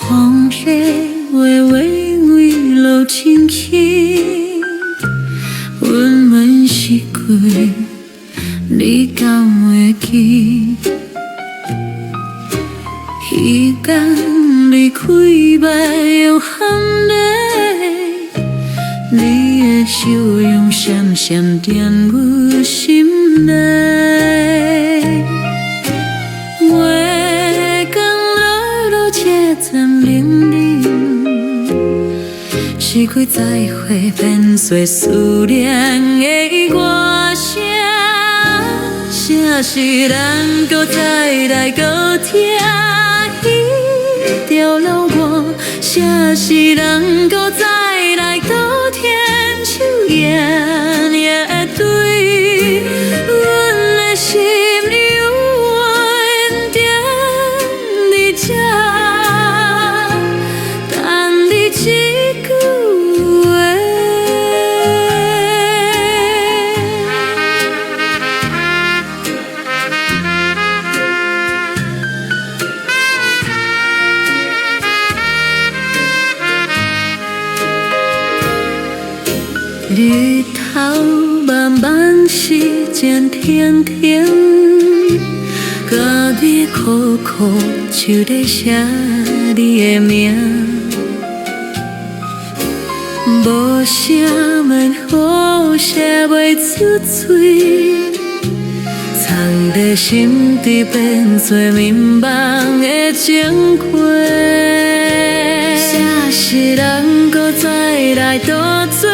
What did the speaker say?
风里微微微落清气，阮问是鬼，你敢会记？彼天离开别又含泪，你的笑容闪闪踮阮心内。月光落落这阵冷冷，是开再会变做思念的歌声。啥是咱搁再来搁听？条路外，啥是人搁再来倒天手演也对，阮的心永远定伫这，等你一句话。日头慢慢时渐停停，家己苦苦就在写你的名，无声免雨写袂出嘴，藏在心底变做迷茫的情话。啥是人搁再来倒做？